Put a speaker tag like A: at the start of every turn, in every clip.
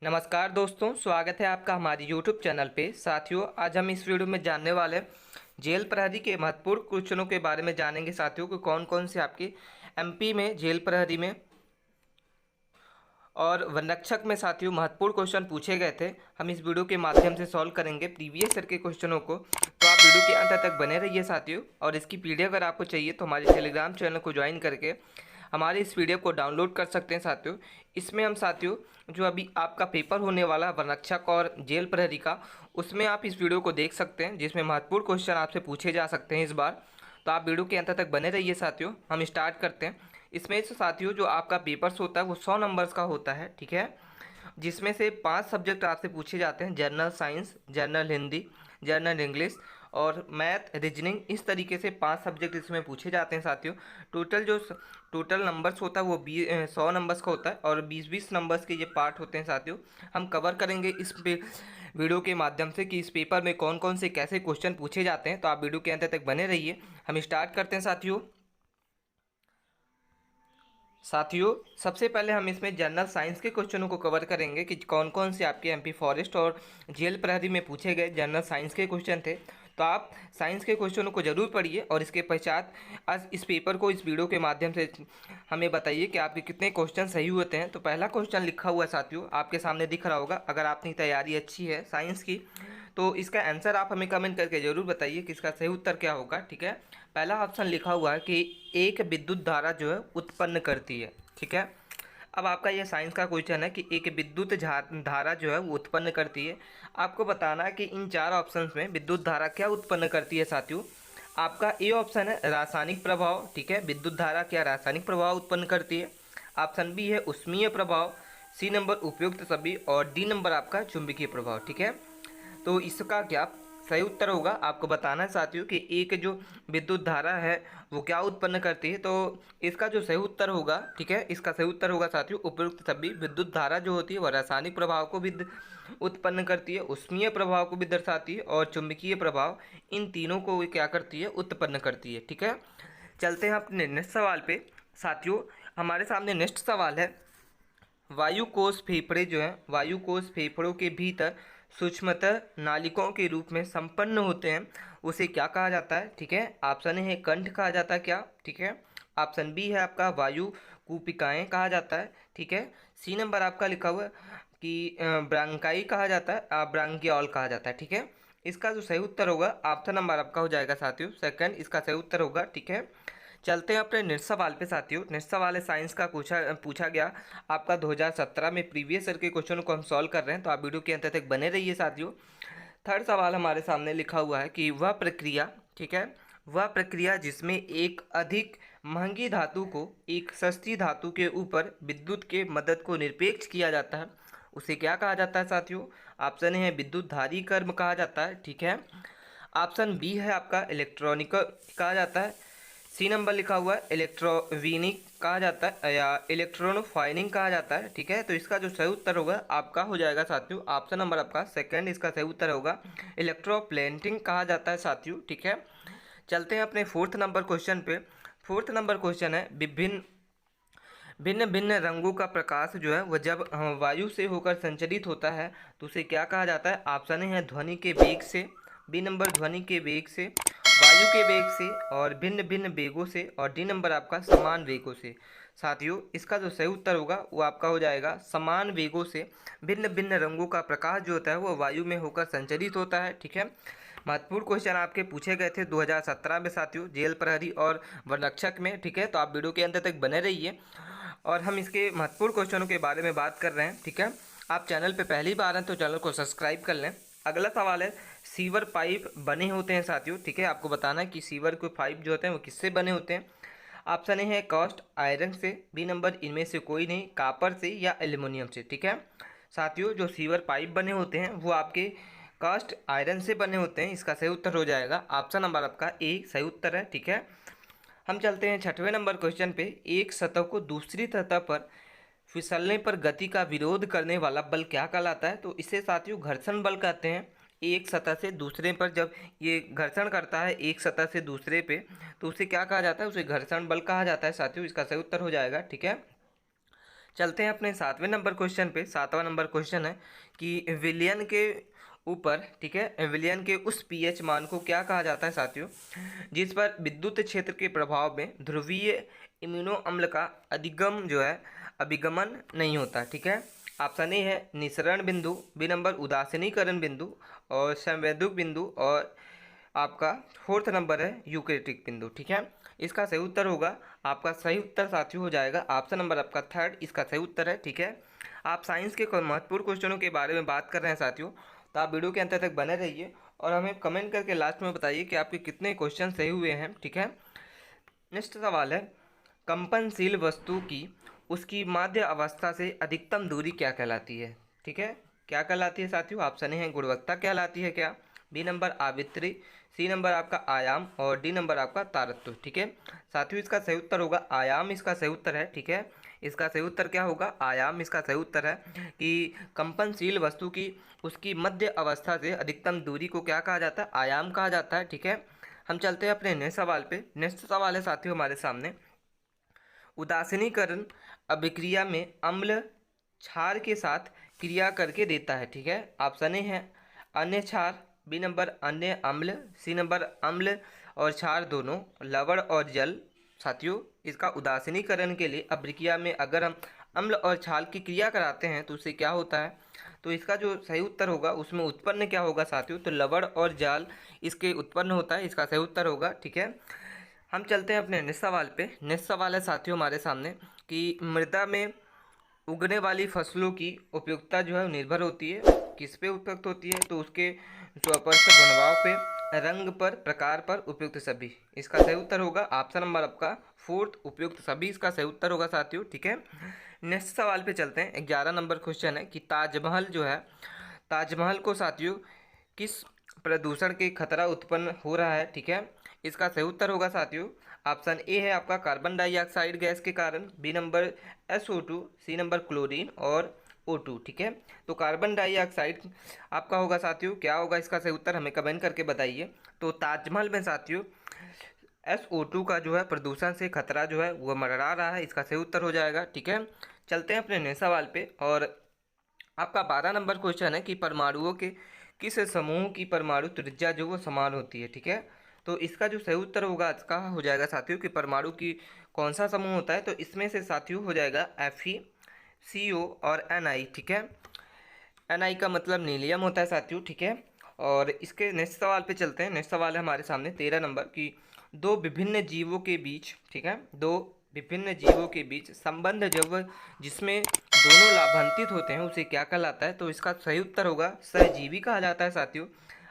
A: नमस्कार दोस्तों, स्वागत है आपका हमारे YouTube चैनल पे। साथियों, आज हम इस वीडियो में जानने वाले हैं जेल प्रहरी के महत्वपूर्ण क्वेश्चनों के बारे में जानेंगे साथियों कि कौन कौन से आपके एमपी में जेल प्रहरी में और वनरक्षक में साथियों महत्वपूर्ण क्वेश्चन पूछे गए थे। हम इस वीडियो के माध्यम से सॉल्व करेंगे प्रीवियस ईयर के क्वेश्चनों को। तो आप वीडियो के अंत तक बने रहिए साथियों, और इसकी पीडीएफ अगर आपको चाहिए तो हमारे टेलीग्राम चैनल को ज्वाइन करके हमारे इस पीडीएफ को डाउनलोड कर सकते हैं साथियों। इसमें हम साथियों जो अभी आपका पेपर होने वाला है वनरक्षक और जेल प्रहरी का, उसमें आप इस वीडियो को देख सकते हैं, जिसमें महत्वपूर्ण क्वेश्चन आपसे पूछे जा सकते हैं इस बार। तो आप वीडियो के अंत तक बने रहिए साथियों। हम स्टार्ट करते हैं। इसमें से साथियों जो आपका पेपर्स होता है वो 100 नंबर्स का होता है, ठीक है, जिसमें से 5 सब्जेक्ट आपसे पूछे जाते हैं: general science, general Hindi, general English और मैथ, रीजनिंग। इस तरीके से 5 सब्जेक्ट इसमें पूछे जाते हैं साथियों। टोटल नंबर्स होता है वो 100 नंबर्स का होता है, और 20-20 नंबर्स के ये पार्ट होते हैं साथियों। हम कवर करेंगे इस पे वीडियो के माध्यम से कि इस पेपर में कौन कौन से कैसे क्वेश्चन पूछे जाते हैं। तो आप वीडियो के अंत तक बने रहिए। हम स्टार्ट करते हैं साथियों। सबसे पहले हम इसमें जनरल साइंस के क्वेश्चनों को कवर करेंगे कि कौन कौन से आपके एमपी फॉरेस्ट और जेल प्रहरी में पूछे गए जनरल साइंस के क्वेश्चन थे। तो आप साइंस के क्वेश्चनों को जरूर पढ़िए, और इसके पश्चात आज इस पेपर को इस वीडियो के माध्यम से हमें बताइए कि आपके कितने क्वेश्चन सही होते हैं। तो पहला क्वेश्चन लिखा हुआ है साथियों, आपके सामने दिख रहा होगा। अगर आपकी तैयारी अच्छी है साइंस की तो इसका आंसर आप हमें कमेंट करके जरूर बताइए कि इसका सही उत्तर क्या होगा, ठीक है। पहला ऑप्शन लिखा हुआ है कि एक विद्युत धारा जो है उत्पन्न करती है, ठीक है। अब आपका ये साइंस का क्वेश्चन है कि एक विद्युत धारा जो है वो उत्पन्न करती है। आपको बताना है कि इन 4 ऑप्शंस में विद्युत धारा क्या उत्पन्न करती है साथियों। आपका ए ऑप्शन है रासायनिक प्रभाव, ठीक है, विद्युत धारा क्या रासायनिक प्रभाव उत्पन्न करती है। ऑप्शन बी है उष्मीय प्रभाव, सी नंबर उपयुक्त सभी, और डी नंबर आपका चुंबकीय प्रभाव, ठीक है। तो इसका क्या सही उत्तर होगा आपको बताना है साथियों कि एक जो विद्युत धारा है वो क्या उत्पन्न करती है। तो इसका जो सही उत्तर होगा, ठीक है, इसका सही उत्तर होगा साथियों उपयुक्त सभी। विद्युत धारा जो होती है वह रासायनिक प्रभाव को भी उत्पन्न करती है, उष्मीय प्रभाव को भी दर्शाती है, और चुंबकीय प्रभाव, इन तीनों को क्या करती है उत्पन्न करती है, ठीक है। चलते हैं अपने नेक्स्ट सवाल पे साथियों। हमारे सामने नेक्स्ट सवाल है, वायु कोष फेफड़े जो है, वायु कोष फेफड़ों के भीतर सूक्ष्मतः नालिकाओं के रूप में संपन्न होते हैं, उसे क्या कहा जाता है, ठीक है। ऑप्शन ए है कंठ कहा जाता है क्या, ठीक है। ऑप्शन बी है आपका वायु कूपिकाएँ कहा जाता है, ठीक है। सी नंबर आपका लिखा हुआ है कि ब्रांकाई कहा जाता है, ब्रांकियोल कहा जाता है, ठीक है। इसका जो सही उत्तर होगा ऑप्शन नंबर आपका हो जाएगा साथियों सेकंड, इसका सही उत्तर होगा, ठीक है। चलते हैं अपने नेक्स्ट सवाल पे साथियों। नेक्स्ट सवाल है साइंस का, पूछा गया आपका 2017 में प्रीवियस ईयर के क्वेश्चन को हम सॉल्व कर रहे हैं। तो आप वीडियो के अंत तक बने रहिए साथियों। थर्ड सवाल हमारे सामने लिखा हुआ है कि वह प्रक्रिया, ठीक है, वह प्रक्रिया जिसमें एक अधिक महंगी धातु को एक सस्ती धातु के ऊपर विद्युत के मदद को निरपेक्ष किया जाता है, उसे क्या कहा जाता है साथियों। ऑप्शन है विद्युत धारी कर्म कहा जाता है, ठीक है। ऑप्शन बी है आपका इलेक्ट्रॉनिक कहा जाता है, सी नंबर लिखा हुआ है इलेक्ट्रोवीनिक कहा जाता है या इलेक्ट्रोनोफाइनिंग कहा जाता है, ठीक है। तो इसका जो सही उत्तर होगा आपका हो जाएगा साथियों ऑप्शन नंबर आपका सेकंड, इसका सही उत्तर होगा इलेक्ट्रोप्लेटिंग कहा जाता है साथियों, ठीक है। चलते हैं अपने फोर्थ नंबर क्वेश्चन पे। फोर्थ नंबर क्वेश्चन है विभिन्न भिन्न भिन्न रंगों का प्रकाश जो है वह जब वायु से होकर संचरित होता है तो उसे क्या कहा जाता है। ऑप्शन है ध्वनि के वेग से, बी नंबर ध्वनि के वेग से, वायु के वेग से, और भिन्न भिन्न वेगों से, और डी नंबर आपका समान वेगों से। साथियों इसका जो सही उत्तर होगा वो आपका हो जाएगा समान वेगों से। भिन्न भिन्न रंगों का प्रकाश जो होता है वो वायु में होकर संचरित होता है, ठीक है। महत्वपूर्ण क्वेश्चन आपके पूछे गए थे 2017 में साथियों जेल प्रहरी और वनरक्षक में, ठीक है। तो आप वीडियो के अंत तक बने रहिए, और हम इसके महत्वपूर्ण क्वेश्चनों के बारे में बात कर रहे हैं, ठीक है। आप चैनल पे पहली बार हैं तो चैनल को सब्सक्राइब कर लें। अगला सवाल है सीवर पाइप बने होते हैं साथियों, ठीक है। आपको बताना है कि सीवर के पाइप जो होते हैं वो किससे बने होते हैं। ऑप्शन ए है कास्ट आयरन से, बी नंबर इनमें से कोई नहीं, कापर से या एल्युमिनियम से, ठीक है। साथियों जो सीवर पाइप बने होते हैं वो आपके कास्ट आयरन से बने होते हैं, इसका सही उत्तर हो जाएगा ऑप्शन नंबर आपका ए सही उत्तर है, ठीक है। हम चलते हैं छठवें नंबर क्वेश्चन पे। एक सतह को दूसरी सतह पर फिसलने पर गति का विरोध करने वाला बल क्या कहलाता है। तो इसे साथियों घर्षण बल कहते हैं। एक सतह से दूसरे पर जब ये घर्षण करता है एक सतह से दूसरे पे तो उसे क्या कहा जाता है, उसे घर्षण बल कहा जाता है साथियों, इसका सही उत्तर हो जाएगा, ठीक है। चलते हैं अपने 7वें नंबर क्वेश्चन पे। 7वां नंबर क्वेश्चन है कि विलियन के ऊपर, ठीक है, विलियन के उस पीएच मान को क्या कहा जाता है साथियों, जिस पर विद्युत क्षेत्र के प्रभाव में ध्रुवीय इम्यूनो अम्ल का अधिगम जो है अभिगमन नहीं होता, ठीक है। ऑप्शन ए है निसरण बिंदु, बी नंबर उदासीनीकरण बिंदु और संवेदक बिंदु, और आपका फोर्थ नंबर है यूक्रेटिक बिंदु, ठीक है। इसका सही उत्तर होगा, आपका सही उत्तर साथियों हो जाएगा ऑप्शन नंबर आपका थर्ड, इसका सही उत्तर है, ठीक है। आप साइंस के महत्वपूर्ण क्वेश्चनों के बारे में बात कर रहे हैं साथियों, तो आप वीडियो के अंत तक बने रहिए और हमें कमेंट करके लास्ट में बताइए कि आपके कितने क्वेश्चन सही हुए हैं, ठीक है। नेक्स्ट सवाल है, कंपनशील वस्तु की उसकी माध्य अवस्था से अधिकतम दूरी क्या कहलाती है, ठीक है। क्या कहलाती है साथियों, ऑप्शन ए है गुणवत्ता कहलाती है क्या, बी नंबर आवृत्ति, सी नंबर आपका आयाम और डी नंबर आपका तारत्व, ठीक है। साथियों इसका सही उत्तर होगा आयाम, इसका सही उत्तर है, ठीक है। इसका सही उत्तर क्या होगा, आयाम इसका सही उत्तर है कि कंपनशील वस्तु की उसकी मध्य अवस्था से अधिकतम दूरी को क्या कहा जाता है, आयाम कहा जाता है, ठीक है। हम चलते हैं अपने नेक्स्ट सवाल पे। नेक्स्ट सवाल है साथियों हमारे सामने, उदासीनीकरण अभिक्रिया में अम्ल क्षार के साथ क्रिया करके देता है, ठीक है। ऑप्शन ए है अन्य क्षार, बी नंबर अन्य अम्ल, सी नंबर अम्ल और क्षार दोनों, लवण और जल। साथियों इसका उदासीनीकरण के लिए अभिक्रिया में अगर हम अम्ल और क्षार की क्रिया कराते हैं तो उससे क्या होता है, तो इसका जो सही उत्तर होगा उसमें उत्पन्न क्या होगा साथियों, तो लवण और जाल इसके उत्पन्न होता है, इसका सही उत्तर होगा, ठीक है। हम चलते हैं अपने नेक्स्ट सवाल पे। नेक्स्ट सवाल है साथियों हमारे सामने कि मृदा में उगने वाली फसलों की उपयुक्तता जो है निर्भर होती है किस पे उपयुक्त होती है, तो उसके स्वपर्श गुणभाव पे, रंग पर, प्रकार पर, उपयुक्त सभी। इसका सही उत्तर होगा ऑप्शन नंबर आपका फोर्थ, उपयुक्त सभी इसका सही उत्तर होगा साथियों, ठीक है। नेक्स्ट सवाल पे चलते हैं। 11 नंबर क्वेश्चन है कि ताजमहल जो है, ताजमहल को साथियों किस प्रदूषण के खतरा उत्पन्न हो रहा है, ठीक है। इसका सही उत्तर होगा साथियों ऑप्शन ए है आपका कार्बन डाइऑक्साइड गैस के कारण, B number SO2, C number chlorine और O2, ठीक है। तो कार्बन डाइऑक्साइड आपका होगा साथियों, क्या होगा इसका सही उत्तर हमें कमेंट करके बताइए। तो ताजमहल में साथियों SO2 का जो है प्रदूषण से खतरा जो है वो मंडरा रहा है, इसका सही उत्तर हो जाएगा, ठीक है। चलते हैं अपने नेक्स्ट सवाल पे और आपका 12 नंबर क्वेश्चन है कि परमाणुओं के किस समूह की परमाणु त्रिज्या जो वो समान होती है, ठीक है। तो इसका जो सही उत्तर होगा इसका हो जाएगा साथियों कि परमाणु की कौन सा समूह होता है, तो इसमें से साथियों हो जाएगा Fe, CO और Ni, ठीक है। Ni का मतलब नीलियम होता है साथियों, ठीक है। और इसके नेक्स्ट सवाल पे चलते हैं। नेक्स्ट सवाल है हमारे सामने 13 नंबर की दो विभिन्न जीवों के बीच, ठीक है, दो विभिन्न जीवों के बीच संबंध जब जिसमें दोनों लाभान्वित होते हैं उसे क्या कहलाता है, तो इसका सही उत्तर होगा सहजीवी कहा जाता है साथियों।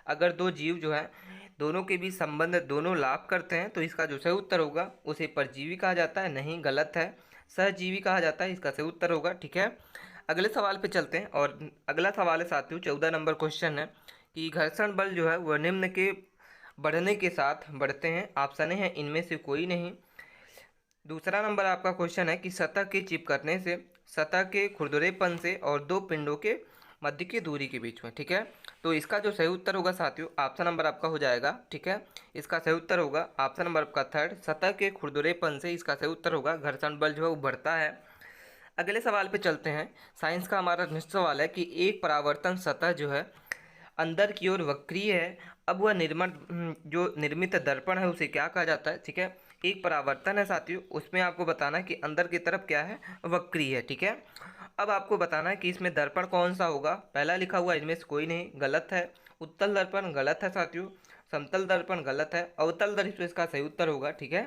A: अगर दो जीव जो है दोनों के बीच संबंध दोनों लाभ करते हैं तो इसका जो सही उत्तर होगा उसे परजीवी कहा जाता है, नहीं गलत है, सहजीवी कहा जाता है, इसका सही उत्तर होगा, ठीक है। अगले सवाल पे चलते हैं और अगला सवाल है साथियों 14 नंबर क्वेश्चन है कि घर्षण बल जो है वह निम्न के बढ़ने के साथ बढ़ते हैं, ऑप्शन है इनमें से कोई नहीं। दूसरा नंबर आपका क्वेश्चन है कि सतह के चिपकने से, सतह के खुरदरेपन से और दो पिंडों के मध्य की दूरी के बीच में, ठीक है। तो इसका जो सही उत्तर होगा साथियों ऑप्शन नंबर आपका हो जाएगा, ठीक है। इसका सही उत्तर होगा ऑप्शन नंबर आपका थर्ड, सतह के खुरदरेपन से इसका सही उत्तर होगा घर्षण बल जो है वो बढ़ता है। अगले सवाल पे चलते हैं। साइंस का हमारा नेक्स्ट सवाल है कि एक परावर्तन सतह जो है अंदर की ओर वक्रीय है, अब वह जो निर्मित दर्पण है उसे क्या कहा जाता है, ठीक है। एक परावर्तन है साथियों, उसमें आपको बताना है कि अंदर की तरफ क्या है, वक्रीय है, ठीक है। अब आपको बताना है कि इसमें दर्पण कौन सा होगा। पहला लिखा हुआ इनमें से कोई नहीं, गलत है। उत्तल दर्पण गलत है साथियों, समतल दर्पण गलत है, अवतल दर्पण इसका सही उत्तर होगा, ठीक है।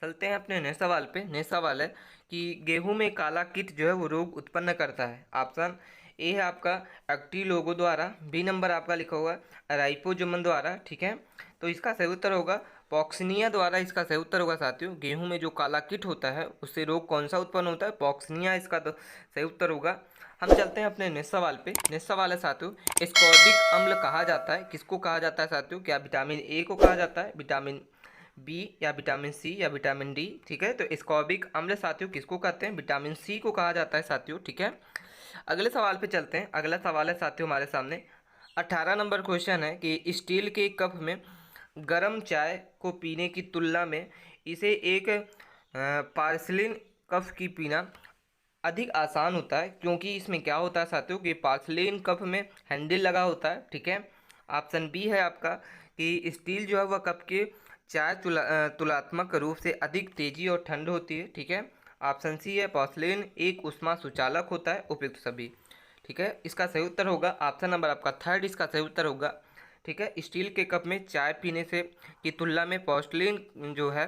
A: चलते हैं अपने नेक्स्ट सवाल पे। नेक्स्ट सवाल है कि गेहूं में काला कीट जो है वो रोग उत्पन्न करता है। ऑप्शन ए है आपका एक्टिलोगो द्वारा, बी नंबर आपका लिखा हुआ है राइपोजोमन द्वारा, ठीक है। तो इसका सही उत्तर होगा पॉक्सनिया द्वारा, इसका सही उत्तर होगा साथियों। गेहूं में जो काला कीट होता है उससे रोग कौन सा उत्पन्न होता है, पॉक्सनिया, इसका तो सही उत्तर होगा। हम चलते हैं अपने नेक्स्ट सवाल पे। नेक्स्ट सवाल है साथियों एस्कॉर्बिक अम्ल कहा जाता है, किसको कहा जाता है साथियों, क्या विटामिन ए को कहा जाता है, विटामिन बी या विटामिन सी या विटामिन डी, ठीक है। तो एस्कॉर्बिक अम्ल साथियों किसको कहते हैं, विटामिन सी को कहा जाता है साथियों, ठीक है। अगले सवाल पे चलते हैं। अगला सवाल है साथियों हमारे सामने 18 नंबर क्वेश्चन है कि स्टील के कप में गर्म चाय को पीने की तुलना में इसे एक पार्सलिन कप की पीना अधिक आसान होता है, क्योंकि इसमें क्या होता है साथियों कि पोर्सिलेन कप में हैंडल लगा होता है, ठीक है। ऑप्शन बी है आपका कि स्टील जो है वह कप के चार तुलनात्मक रूप से अधिक तेजी और ठंड होती है, ठीक है। ऑप्शन सी है पोर्सिलेन एक ऊष्मा सुचालक होता है, उपयुक्त सभी, ठीक है। इसका सही उत्तर होगा ऑप्शन नंबर आपका थर्ड, इसका सही उत्तर होगा, ठीक है। स्टील के कप में चाय पीने से की तुलना में पोर्सिलेन जो है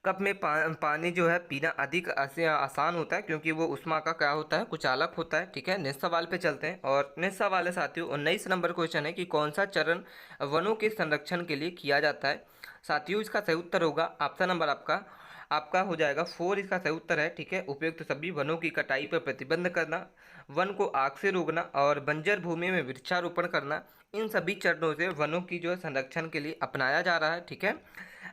A: कप में पानी जो है पीना अधिक आसान होता है, क्योंकि वो उष्मा का क्या होता है, कुचालक होता है, ठीक है। नेक्स्ट सवाल पे चलते हैं, और नेक्स्ट सवाल है साथियों 19 नंबर क्वेश्चन है कि कौन सा चरण वनों के संरक्षण के लिए किया जाता है। साथियों इसका सही उत्तर होगा ऑप्शन नंबर आपका आपका हो जाएगा 4, इसका सही उत्तर है, ठीक है। उपयुक्त सभी वनों की कटाई पर प्रतिबंध करना, वन को आग से रोकना और बंजर भूमि में वृक्षारोपण करना, इन सभी चरणों से वनों की जो है संरक्षण के लिए अपनाया जा रहा है, ठीक है।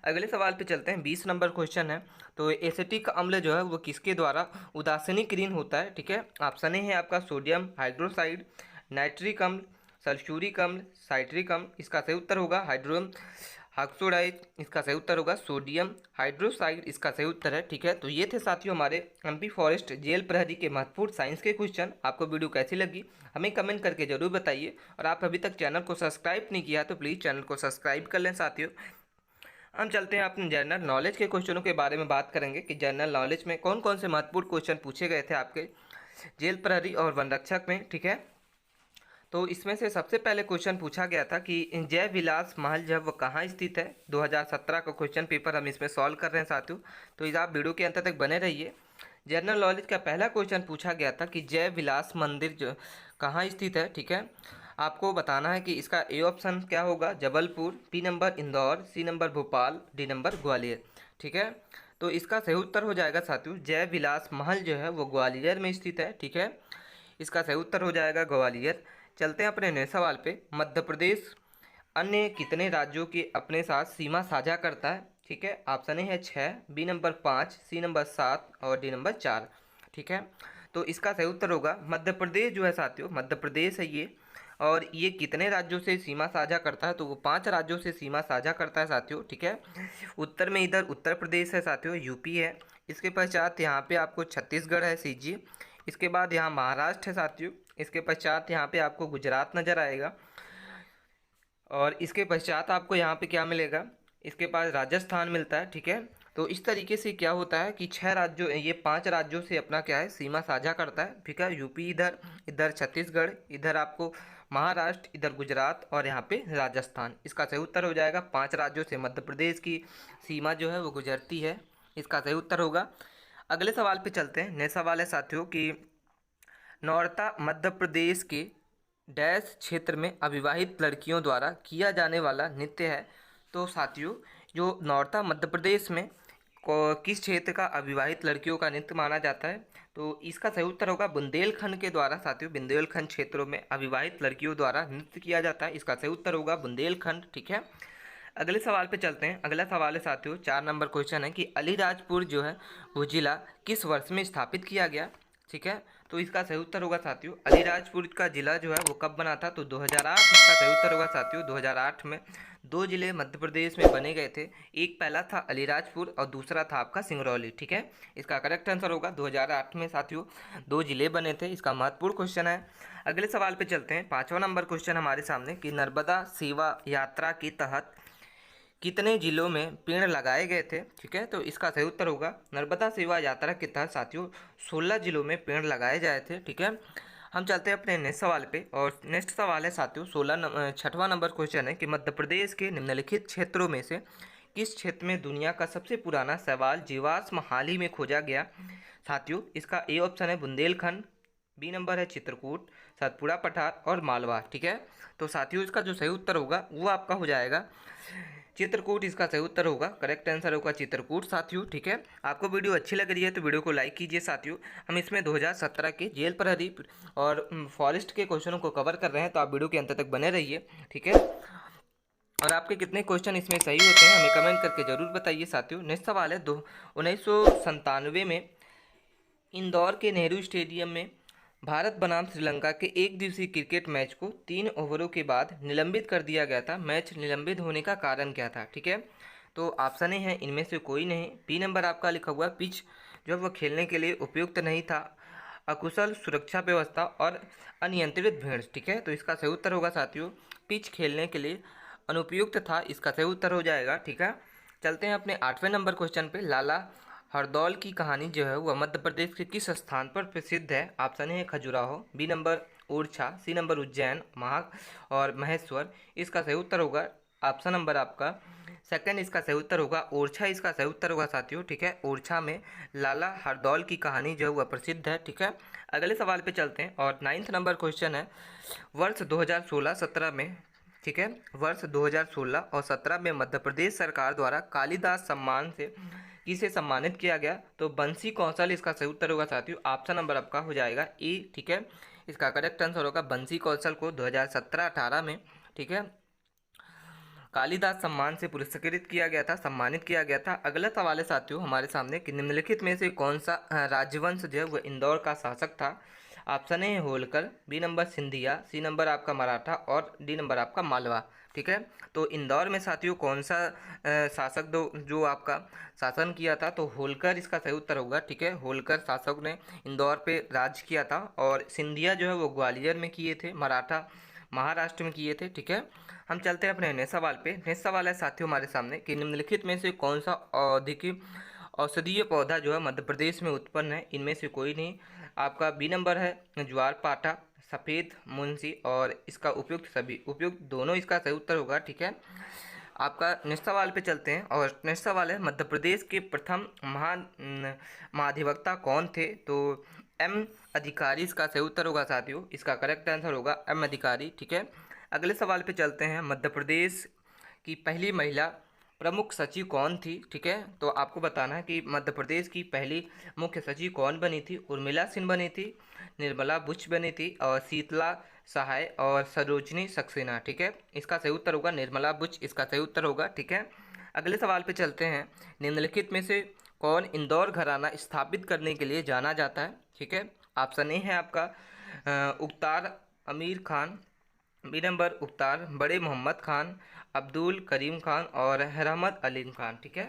A: अगले सवाल पे चलते हैं, 20 नंबर क्वेश्चन है। तो एसिटिक अम्ल जो है वो किसके द्वारा उदासीनीकरण होता है, ठीक है। ऑप्शन ए है आपका सोडियम हाइड्रोक्साइड, नाइट्रिक अम्ल, सल्फ्यूरिक अम्ल, साइट्रिक अम्ल। इसका सही उत्तर होगा हाइड्रोम ऑक्सोडाइज, इसका सही उत्तर होगा सोडियम हाइड्रोक्साइड, इसका सही उत्तर है, ठीक है। तो ये थे साथियों हमारे एमपी फॉरेस्ट जेल प्रहरी के महत्वपूर्ण साइंस के क्वेश्चन। आपको वीडियो कैसी लगी हमें कमेंट करके जरूर बताइए, और आप अभी तक चैनल को सब्सक्राइब नहीं किया तो प्लीज़ चैनल को सब्सक्राइब कर लें साथियों। हम चलते हैं अपने जनरल नॉलेज के क्वेश्चनों के बारे में बात करेंगे कि जनरल नॉलेज में कौन कौन से महत्वपूर्ण क्वेश्चन पूछे गए थे आपके जेल प्रहरी और वन रक्षक में, ठीक है। तो इसमें से सबसे पहले क्वेश्चन पूछा गया था कि जय विलास महल जब वह कहाँ स्थित है। 2017 का क्वेश्चन पेपर हम इसमें सॉल्व कर रहे हैं साथियों, तो इस आप वीडियो के अंत तक बने रहिए। जनरल नॉलेज का पहला क्वेश्चन पूछा गया था कि जय विलास मंदिर जो कहाँ स्थित है, ठीक है। आपको बताना है कि इसका ए ऑप्शन क्या होगा, Jabalpur, B number Indore, C number Bhopal, D number Gwalior, ठीक है। तो इसका सही उत्तर हो जाएगा साथियों जय विलास महल जो है वो ग्वालियर में स्थित है, ठीक है। इसका सही उत्तर हो जाएगा ग्वालियर। चलते हैं अपने नए सवाल पे, मध्य प्रदेश अन्य कितने राज्यों के अपने साथ सीमा साझा करता है, ठीक है। ऑप्शन ए है 6, बी नंबर 5, सी नंबर 7 और डी नंबर 4, ठीक है। तो इसका सही उत्तर होगा मध्य प्रदेश जो है साथियों, मध्य प्रदेश है ये, और ये कितने राज्यों से सीमा साझा करता है, तो वो 5 राज्यों से सीमा साझा करता है साथियों, ठीक है। उत्तर में इधर उत्तर प्रदेश है साथियों, यूपी है, इसके पश्चात यहाँ पे आपको छत्तीसगढ़ है सीजी, इसके बाद यहाँ महाराष्ट्र है साथियों, इसके पश्चात यहाँ पे आपको गुजरात नज़र आएगा, और इसके पश्चात आपको यहाँ पे क्या मिलेगा, इसके पास राजस्थान मिलता है, ठीक है। तो इस तरीके से क्या होता है कि 6 राज्यों ये 5 राज्यों से अपना क्या है सीमा साझा करता है, ठीक है। यूपी इधर, इधर छत्तीसगढ़, इधर आपको महाराष्ट्र, इधर गुजरात और यहाँ पे राजस्थान। इसका सही उत्तर हो जाएगा 5 राज्यों से मध्य प्रदेश की सीमा जो है वो गुजरती है, इसका सही उत्तर होगा। अगले सवाल पे चलते हैं। नया सवाल है साथियों कि नौरता मध्य प्रदेश के डैश क्षेत्र में अविवाहित लड़कियों द्वारा किया जाने वाला नृत्य है। तो साथियों जो नौरता मध्य प्रदेश में किस क्षेत्र का अविवाहित लड़कियों का नृत्य माना जाता है, तो इसका सही उत्तर होगा बुंदेलखंड के द्वारा साथियों, बुंदेलखंड क्षेत्रों में अविवाहित लड़कियों द्वारा नृत्य किया जाता है, इसका सही उत्तर होगा बुंदेलखंड, ठीक है। अगले सवाल पे चलते हैं। अगला सवाल है साथियों 4 नंबर क्वेश्चन है कि अलीराजपुर जो है वो जिला किस वर्ष में स्थापित किया गया, ठीक है। तो इसका सही उत्तर होगा साथियों अलीराजपुर का जिला जो है वो कब बना था, तो 2008, इसका सही उत्तर होगा साथियों 2008 में 2 जिले मध्य प्रदेश में बने गए थे। एक पहला था अलीराजपुर और दूसरा था आपका सिंगरौली, ठीक है। इसका करेक्ट आंसर होगा 2008 में साथियों 2 जिले बने थे। इसका महत्वपूर्ण क्वेश्चन है। अगले सवाल पे चलते हैं। 5वां नंबर क्वेश्चन हमारे सामने कि नर्मदा सेवा यात्रा के तहत कितने जिलों में पेड़ लगाए गए थे, ठीक है। तो इसका सही उत्तर होगा नर्मदा सेवा यात्रा के तहत साथियों 16 जिलों में पेड़ लगाए जाए थे, ठीक है। हम चलते हैं अपने नेक्स्ट सवाल पे, और नेक्स्ट सवाल है साथियों 6वां नंबर क्वेश्चन है कि मध्य प्रदेश के निम्नलिखित क्षेत्रों में से किस क्षेत्र में दुनिया का सबसे पुराना शैवाल जीवाश्म हाल ही में खोजा गया। साथियों इसका ए ऑप्शन है बुंदेलखंड, बी नंबर है चित्रकूट, सतपुड़ा पठार और मालवा, ठीक है। तो साथियों इसका जो सही उत्तर होगा वो आपका हो जाएगा चित्रकूट, इसका सही उत्तर होगा, करेक्ट आंसर होगा चित्रकूट साथियों, ठीक है। आपको वीडियो अच्छी लग रही है तो वीडियो को लाइक कीजिए साथियों। हम इसमें 2017 के जेल प्रहरी और फॉरेस्ट के क्वेश्चनों को कवर कर रहे हैं, तो आप वीडियो के अंत तक बने रहिए, ठीक है। और आपके कितने क्वेश्चन इसमें सही होते हैं हमें कमेंट करके जरूर बताइए साथियों। नेक्स्ट सवाल है 1997 में इंदौर के नेहरू स्टेडियम में भारत बनाम श्रीलंका के एक दिवसीय क्रिकेट मैच को 3 ओवरों के बाद निलंबित कर दिया गया था। मैच निलंबित होने का कारण क्या था, ठीक है। तो ऑप्शन ए है इनमें से कोई नहीं, बी नंबर आपका लिखा हुआ है पिच जो वह खेलने के लिए उपयुक्त नहीं था। अकुशल सुरक्षा व्यवस्था और अनियंत्रित भीड़। ठीक है, तो इसका सही उत्तर होगा साथियों पिच खेलने के लिए अनुपयुक्त था, इसका सही उत्तर हो जाएगा। ठीक है, चलते हैं अपने 8वें नंबर क्वेश्चन पे। लाला हरदौल की कहानी जो है वह मध्य प्रदेश के किस स्थान पर प्रसिद्ध है? Option A Khajuraho, B number Orchha, C number Ujjain, महा और महेश्वर। इसका सही उत्तर होगा ऑप्शन नंबर आपका सेकंड, इसका सही उत्तर होगा ओरछा, इसका सही उत्तर होगा साथियों। ठीक है, ओरछा में लाला हरदौल की कहानी जो है वह प्रसिद्ध है। ठीक है, अगले सवाल पे चलते हैं और 9th नंबर क्वेश्चन है। वर्ष 2016-17 में, ठीक है, वर्ष 2016 और 17 में मध्य प्रदेश सरकार द्वारा कालिदास सम्मान से किसे सम्मानित किया गया? तो बंसी कौशल इसका सही उत्तर होगा साथियों। ऑप्शन नंबर आपका हो जाएगा ए। ठीक है, इसका करेक्ट आंसर होगा बंसी कौशल को 2017-18 में, ठीक है, कालिदास सम्मान से पुरस्कृत किया गया था, सम्मानित किया गया था। अगला सवाल है साथियों हमारे सामने कि निम्नलिखित में से कौन सा राजवंश जो है वह इंदौर का शासक था? Option A Holkar, B number Scindia, C number आपका मराठा और डी नंबर आपका मालवा। ठीक है, तो इंदौर में साथियों कौन सा शासक जो आपका शासन किया था? तो होलकर इसका सही उत्तर होगा। ठीक है, होलकर शासक ने इंदौर पे राज किया था और सिंधिया जो है वो ग्वालियर में किए थे, मराठा महाराष्ट्र में किए थे। ठीक है, हम चलते हैं अपने नेक्स्ट सवाल पे। नेक्स्ट सवाल है साथियों हमारे सामने कि निम्नलिखित में से कौन सा औषधीय पौधा जो है मध्य प्रदेश में उत्पन्न है? इनमें से कोई नहीं। आपका बी नंबर है ज्वार पाठा, सफ़ेद मुंशी और इसका उपयुक्त सभी, उपयुक्त दोनों इसका सही उत्तर होगा। ठीक है, आपका नेक्स्ट सवाल पे चलते हैं और नेक्स्ट सवाल है मध्य प्रदेश के प्रथम महाधिवक्ता कौन थे? तो एम अधिकारी इसका सही उत्तर होगा साथियों, इसका करेक्ट आंसर होगा एम अधिकारी। ठीक है, अगले सवाल पे चलते हैं। मध्य प्रदेश की पहली महिला प्रमुख सचिव कौन थी? ठीक है, तो आपको बताना है कि मध्य प्रदेश की पहली मुख्य सचिव कौन बनी थी? उर्मिला सिंह बनी थी, निर्मला बुच बनी थी और शीतला सहाय और सरोजनी सक्सेना। ठीक है, इसका सही उत्तर होगा निर्मला बुच, इसका सही उत्तर होगा। ठीक है, अगले सवाल पे चलते हैं। निम्नलिखित में से कौन इंदौर घराना स्थापित करने के लिए जाना जाता है? ठीक है, ऑप्शन ए है आपका उख्तार अमीर खान, बी नंबर उख्तार बड़े मोहम्मद खान, अब्दुल करीम खान और रहमत अलीम खान। ठीक है,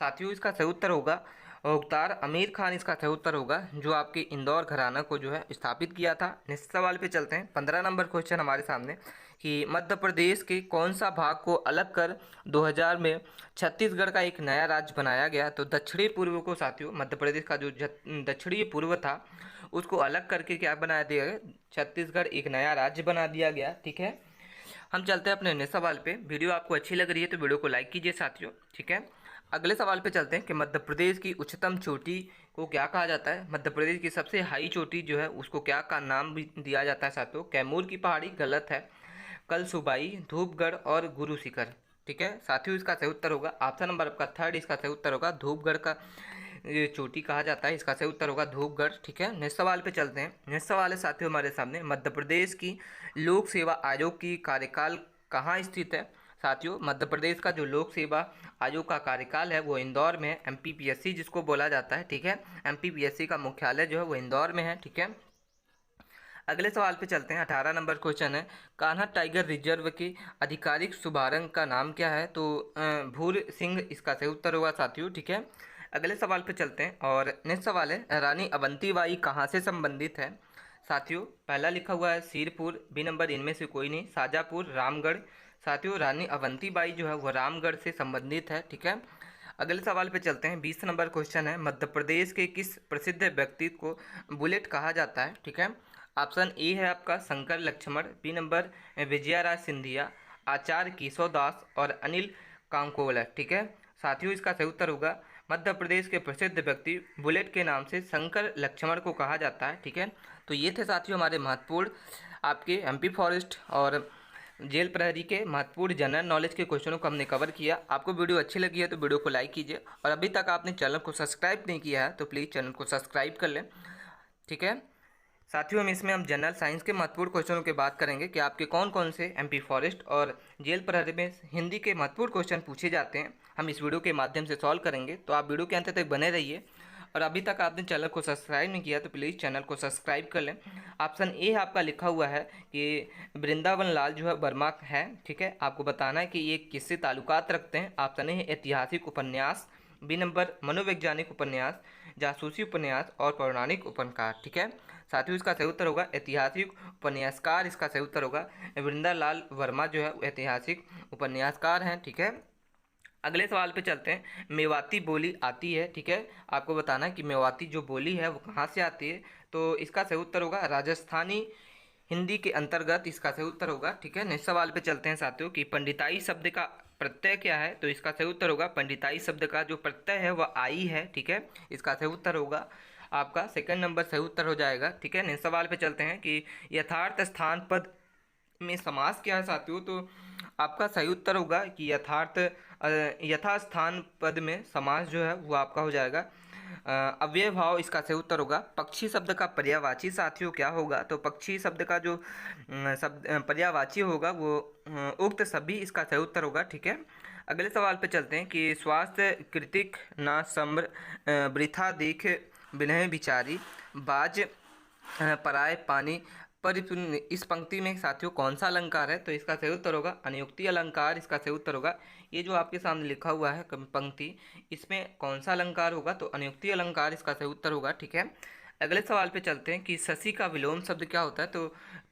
A: साथियों इसका सही उत्तर होगा उख्तार अमीर खान, इसका सही उत्तर होगा, जो आपके इंदौर घराना को जो है स्थापित किया था। नेक्स्ट सवाल पे चलते हैं। 15 नंबर क्वेश्चन हमारे सामने कि मध्य प्रदेश के कौन सा भाग को अलग कर 2000 में छत्तीसगढ़ का एक नया राज्य बनाया गया? तो दक्षिणी पूर्व को साथियों, मध्य प्रदेश का जो दक्षिणी पूर्व था उसको अलग करके क्या बना दिया गया? छत्तीसगढ़ एक नया राज्य बना दिया गया। ठीक है, हम चलते हैं अपने नेक्स्ट सवाल पे। वीडियो आपको अच्छी लग रही है तो वीडियो को लाइक कीजिए साथियों। ठीक है, अगले सवाल पे चलते हैं कि मध्य प्रदेश की उच्चतम चोटी को क्या कहा जाता है? मध्य प्रदेश की सबसे हाई चोटी जो है उसको क्या का नाम भी दिया जाता है साथियों? कैमूर की पहाड़ी गलत है, कल सुबाई, धूपगढ़ और गुरु शिखर। ठीक है, साथियों इसका सही उत्तर होगा ऑप्शन नंबर आपका थर्ड, इसका सही उत्तर होगा धूपगढ़ का ये चोटी कहा जाता है, इसका सही उत्तर होगा धूपगढ़। ठीक है, नेक्स्ट सवाल पे चलते हैं। नेक्स्ट सवाल है साथियों हमारे सामने मध्य प्रदेश की लोक सेवा आयोग की कार्यकाल कहाँ स्थित है? साथियों मध्य प्रदेश का जो लोक सेवा आयोग का कार्यकाल है वो इंदौर में है, एमपीपीएससी जिसको बोला जाता है। ठीक है, एमपीपीएससी का मुख्यालय जो है वो इंदौर में है। ठीक है, अगले सवाल पे चलते हैं। 18 नंबर क्वेश्चन है कान्हा टाइगर रिजर्व के आधिकारिक शुभारंभ का नाम क्या है? तो भूर सिंह इसका सही उत्तर होगा साथियों। ठीक है, अगले सवाल पे चलते हैं और नेक्स्ट सवाल है रानी अवंतीबाई कहाँ से संबंधित है? साथियों पहला लिखा हुआ है सिरपुर, बी नंबर इनमें से कोई नहीं, शाजापुर, रामगढ़। साथियों रानी अवंतीबाई जो है वह रामगढ़ से संबंधित है। ठीक है, अगले सवाल पे चलते हैं। 20 नंबर क्वेश्चन है मध्य प्रदेश के किस प्रसिद्ध व्यक्ति को बुलेट कहा जाता है? ठीक है, ऑप्शन ए है आपका शंकर लक्ष्मण, बी नंबर विजयाराज सिंधिया, आचार्य केशव दास और अनिल कांकोलर। ठीक है, साथियों इसका सही उत्तर होगा मध्य प्रदेश के प्रसिद्ध व्यक्ति बुलेट के नाम से शंकर लक्ष्मण को कहा जाता है। ठीक है, तो ये थे साथियों हमारे महत्वपूर्ण आपके एमपी फॉरेस्ट और जेल प्रहरी के महत्वपूर्ण जनरल नॉलेज के क्वेश्चनों को हमने कवर किया। आपको वीडियो अच्छी लगी है तो वीडियो को लाइक कीजिए और अभी तक आपने चैनल को सब्सक्राइब नहीं किया है तो प्लीज़ चैनल को सब्सक्राइब कर लें। ठीक है साथियों, हम जनरल साइंस के महत्वपूर्ण क्वेश्चनों की बात करेंगे कि आपके कौन कौन से एमपी फॉरेस्ट और जेल प्रहरी में हिंदी के महत्वपूर्ण क्वेश्चन पूछे जाते हैं, हम इस वीडियो के माध्यम से सॉल्व करेंगे। तो आप वीडियो के अंत तक बने रहिए और अभी तक आपने चैनल को सब्सक्राइब नहीं किया तो प्लीज़ चैनल को सब्सक्राइब कर लें। ऑप्शन ए आपका लिखा हुआ है कि वृंदावन लाल जो है वर्मा है। ठीक है, आपको बताना है कि ये किससे ताल्लुकात रखते हैं। ऑप्शन ए है ऐतिहासिक उपन्यास, बी नंबर मनोवैज्ञानिक उपन्यास, जासूसी उपन्यास और पौराणिक उपन्यासकार। ठीक है साथियों, इसका सही उत्तर होगा ऐतिहासिक उपन्यासकार, इसका सही उत्तर होगा। वृंदालाल वर्मा जो है ऐतिहासिक उपन्यासकार हैं। ठीक है, अगले सवाल पे चलते हैं। मेवाती बोली आती है, ठीक है, आपको बताना है कि मेवाती जो बोली है वो कहाँ से आती है। तो इसका सही उत्तर होगा राजस्थानी हिंदी के अंतर्गत, इसका सही उत्तर होगा। ठीक है, नेक्स्ट सवाल पे चलते हैं साथियों कि पंडिताई शब्द का प्रत्यय क्या है। तो इसका सही उत्तर होगा पंडिताई शब्द का जो प्रत्यय है वह आई है। ठीक है, इसका सही उत्तर होगा आपका सेकंड नंबर सही उत्तर हो जाएगा। ठीक है, नेक्स्ट सवाल पे चलते हैं कि यथार्थ स्थान पद में समास क्या है साथियों। तो आपका सही उत्तर होगा कि यथास्थान पद में समास जो है वो आपका हो जाएगा अव्यय भाव, इसका सही उत्तर होगा। पक्षी शब्द का पर्यायवाची साथियों क्या होगा। तो पक्षी शब्द का जो शब्द पर्यायवाची होगा वो उक्त सभी, इसका सही उत्तर होगा। ठीक है, अगले सवाल पे चलते हैं कि स्वास्थ्य कृतिक न सम्र वृथा देख विनय विचारी बाज पराय पानी परिपूर्ण, इस पंक्ति में साथियों कौन सा अलंकार है। तो इसका सही उत्तर होगा अनियुक्ति अलंकार, इसका सही उत्तर होगा। ये जो आपके सामने लिखा हुआ है पंक्ति, इसमें कौन सा अलंकार होगा। तो अनियुक्ति अलंकार इसका सही उत्तर होगा। ठीक है, अगले सवाल पे चलते हैं कि शशि का विलोम शब्द क्या होता है। तो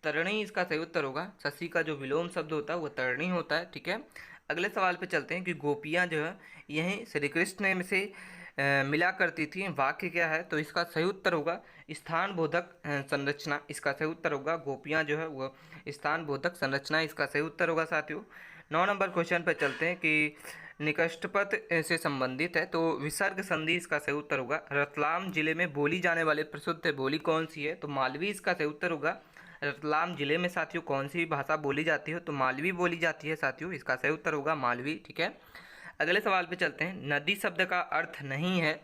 A: तरणी, इसका सही उत्तर होगा। शशि का जो विलोम शब्द होता है वो तरणी होता है। ठीक है, अगले सवाल पे चलते हैं कि गोपियाँ जो है यही श्री कृष्ण में से मिला करती थी, वाक्य क्या है। तो इसका सही उत्तर होगा स्थान बोधक संरचना, इसका सही उत्तर होगा। गोपियाँ जो है वो स्थान बोधक संरचना, इसका सही उत्तर होगा साथियों। 9 नंबर क्वेश्चन पर चलते हैं कि निकष्टपद से संबंधित है। तो विसर्ग संधि, इसका सही उत्तर होगा। रतलाम जिले में बोली जाने वाली प्रसिद्ध बोली कौन सी है। तो मालवी, इसका सही उत्तर होगा। रतलाम जिले में साथियों कौन सी भाषा बोली जाती है। तो मालवी बोली जाती है साथियों, इसका सही उत्तर होगा मालवी। ठीक है, अगले सवाल पे चलते हैं। नदी शब्द का अर्थ नहीं है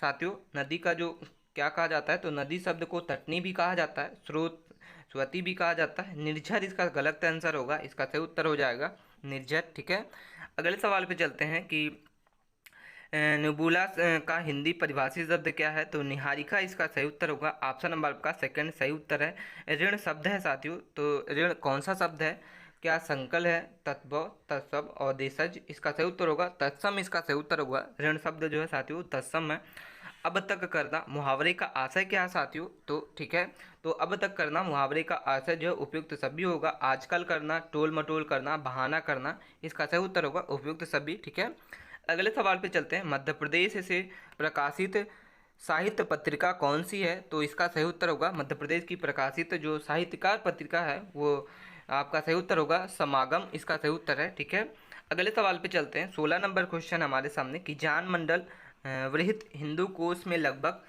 A: साथियों, नदी का जो क्या कहा जाता है। तो नदी शब्द को तटनी भी कहा जाता है, स्रोत स्वती भी कहा जाता है। निर्झर इसका गलत आंसर होगा, इसका सही उत्तर हो जाएगा निर्झर। ठीक है, अगले सवाल पे चलते हैं कि नुबुला का हिंदी परिभाषित शब्द क्या है। तो निहारिका, इसका सही उत्तर होगा। ऑप्शन नंबर आपका सेकंड सही उत्तर है। ऋण शब्द है साथियों, तो ऋण कौन सा शब्द है। क्या संकल है, तत्व, तत्सम और देशज, इसका सही उत्तर होगा तत्सम, इसका सही उत्तर होगा। ऋण शब्द जो है साथियों तत्सम है। अब तक करना मुहावरे का आशय क्या है साथियों। तो ठीक है, तो अब तक करना मुहावरे का आशय जो है उपयुक्त सभी होगा। आजकल करना, टोल मटोल करना, बहाना करना, इसका सही उत्तर होगा उपयुक्त सभी। ठीक है, अगले सवाल पे चलते हैं। मध्य प्रदेश से प्रकाशित साहित्य पत्रिका कौन सी है। तो इसका सही उत्तर होगा मध्य प्रदेश की प्रकाशित जो साहित्यकार पत्रिका है वो आपका सही उत्तर होगा समागम, इसका सही उत्तर है। ठीक है, अगले सवाल पे चलते हैं। 16 नंबर क्वेश्चन हमारे सामने कि जान मंडल वृहत हिंदू कोश में लगभग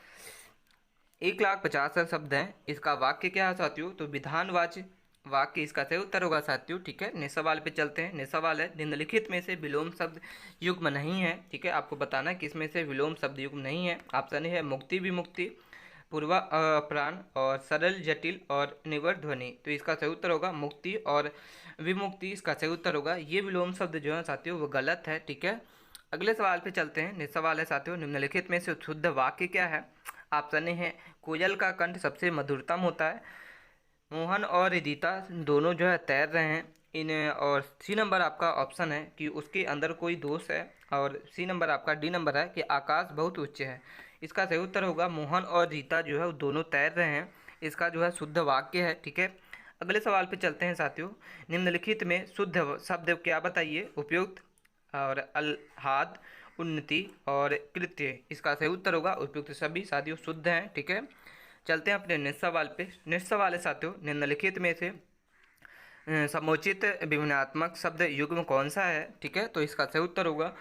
A: 1,50,000 शब्द हैं, इसका वाक्य क्या है साथियों। तो विधानवाच्य वाक्य, इसका सही उत्तर होगा साथियों। ठीक है, नेक्स्ट सवाल पे चलते हैं। नेक्स्ट सवाल है निम्नलिखित में से विलोम शब्द युग्म नहीं है। ठीक है, आपको बताना है किसमें से विलोम शब्द युग्म नहीं है। ऑप्शन है मुक्ति विमुक्ति, पूर्वा प्राण और सरल जटिल और निवर ध्वनि। तो इसका सही उत्तर होगा मुक्ति और विमुक्ति, इसका सही उत्तर होगा। ये विलोम शब्द जो है साथियों वो गलत है। ठीक है, अगले सवाल पे चलते हैं। नेक्स्ट सवाल है साथियों निम्नलिखित में से शुद्ध वाक्य क्या है। ऑप्शन है कोयल का कंठ सबसे मधुरतम होता है, मोहन और रिदिता दोनों जो है तैर रहे हैं इन, और सी नंबर आपका ऑप्शन है कि उसके अंदर कोई दोष है, और सी नंबर आपका डी नंबर है कि आकाश बहुत उच्च है। इसका सही उत्तर होगा मोहन और रीता जो है वो दोनों तैर रहे हैं, इसका जो है शुद्ध वाक्य है। ठीक है, अगले सवाल पे चलते हैं साथियों। निम्नलिखित में शुद्ध शब्द क्या बताइए। उपयुक्त और अल्हाद, उन्नति और कृत्य, इसका सही उत्तर होगा उपयुक्त सभी साथियों शुद्ध हैं। ठीक है, चलते हैं अपने नेक्स्ट सवाल पे। नेक्स्ट सवाल है साथियों निम्नलिखित में से समुचित विभिन्नात्मक शब्द युग्म कौन सा है। ठीक है, तो इसका सही उत्तर होगा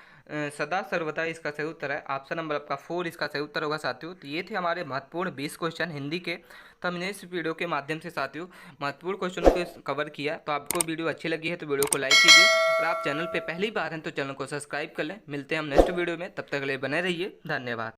A: सदा सर्वदा, इसका सही उत्तर है। ऑप्शन नंबर आपका 4 इसका सही उत्तर होगा साथियों। तो ये थे हमारे महत्वपूर्ण 20 क्वेश्चन हिंदी के। तो हमने इस वीडियो के माध्यम से साथियों महत्वपूर्ण क्वेश्चनों को कवर किया। तो आपको वीडियो अच्छी लगी है तो वीडियो को लाइक कीजिए, और आप चैनल पर पहली बार हैं तो चैनल को सब्सक्राइब कर लें। मिलते हैं हम नेक्स्ट वीडियो में, तब तक के लिए बने रहिए। धन्यवाद।